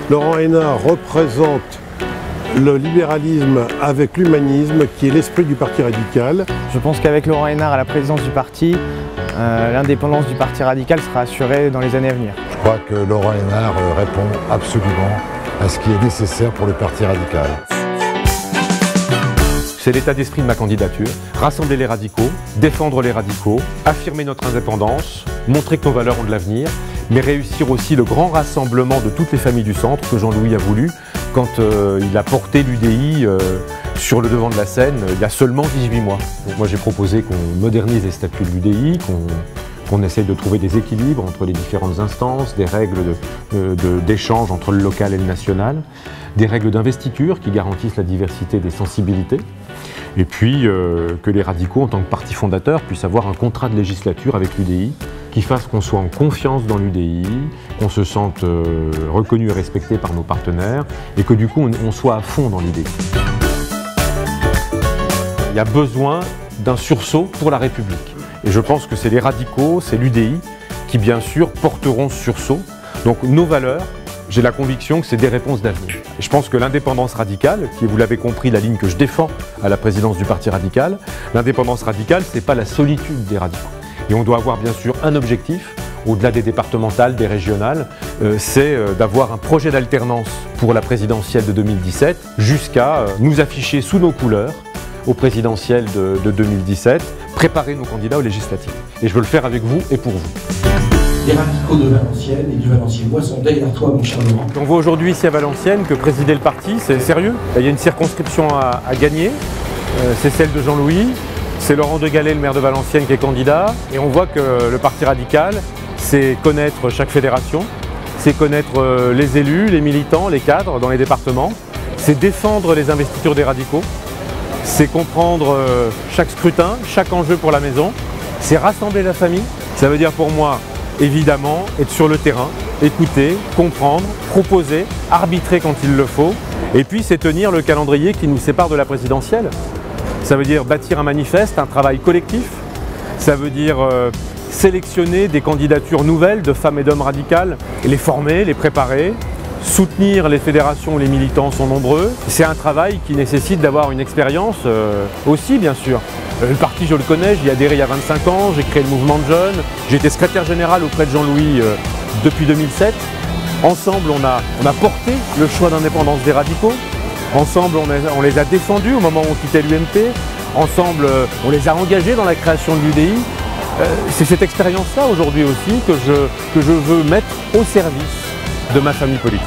Laurent Hénart représente le libéralisme avec l'humanisme qui est l'esprit du Parti radical. Je pense qu'avec Laurent Hénart à la présidence du parti, l'indépendance du Parti radical sera assurée dans les années à venir. Je crois que Laurent Hénart répond absolument à ce qui est nécessaire pour le Parti radical. C'est l'état d'esprit de ma candidature, rassembler les radicaux, défendre les radicaux, affirmer notre indépendance, montrer que nos valeurs ont de l'avenir, mais réussir aussi le grand rassemblement de toutes les familles du centre que Jean-Louis a voulu quand il a porté l'UDI sur le devant de la scène il y a seulement 18 mois. Donc moi j'ai proposé qu'on modernise les statuts de l'UDI, qu'on essaye de trouver des équilibres entre les différentes instances, des règles d'échange entre le local et le national, des règles d'investiture qui garantissent la diversité des sensibilités, et puis que les radicaux en tant que parti fondateur puissent avoir un contrat de législature avec l'UDI qui fasse qu'on soit en confiance dans l'UDI, qu'on se sente reconnu et respecté par nos partenaires et que du coup on soit à fond dans l'UDI. Il y a besoin d'un sursaut pour la République. Et je pense que c'est les radicaux, c'est l'UDI qui bien sûr porteront ce sursaut. Donc nos valeurs, j'ai la conviction que c'est des réponses d'avenir. Et je pense que l'indépendance radicale, qui est, vous l'avez compris, la ligne que je défends à la présidence du Parti radical, l'indépendance radicale, c'est pas la solitude des radicaux. Et on doit avoir bien sûr un objectif, au-delà des départementales, des régionales, c'est d'avoir un projet d'alternance pour la présidentielle de 2017, jusqu'à nous afficher sous nos couleurs au présidentiel de 2017, préparer nos candidats aux législatives. Et je veux le faire avec vous et pour vous. Les radicaux de Valenciennes et du Valenciennois sont derrière toi, mon cher Laurent. On voit aujourd'hui ici à Valenciennes que présider le parti, c'est sérieux. Il y a une circonscription à gagner, c'est celle de Jean-Louis. C'est Laurent De Gallet, le maire de Valenciennes, qui est candidat. Et on voit que le Parti radical, c'est connaître chaque fédération, c'est connaître les élus, les militants, les cadres dans les départements, c'est défendre les investitures des radicaux, c'est comprendre chaque scrutin, chaque enjeu pour la maison, c'est rassembler la famille. Ça veut dire pour moi, évidemment, être sur le terrain, écouter, comprendre, proposer, arbitrer quand il le faut. Et puis c'est tenir le calendrier qui nous sépare de la présidentielle. Ça veut dire bâtir un manifeste, un travail collectif. Ça veut dire sélectionner des candidatures nouvelles de femmes et d'hommes radicales, les former, les préparer, soutenir les fédérations où les militants sont nombreux. C'est un travail qui nécessite d'avoir une expérience aussi, bien sûr. Le parti, je le connais, j'y ai adhéré il y a 25 ans, j'ai créé le mouvement de jeunes, j'ai été secrétaire général auprès de Jean-Louis depuis 2007. Ensemble, on a porté le choix d'indépendance des radicaux. Ensemble, on les a défendus au moment où on quittait l'UMP. Ensemble, on les a engagés dans la création de l'UDI. C'est cette expérience-là aujourd'hui aussi que je veux mettre au service de ma famille politique.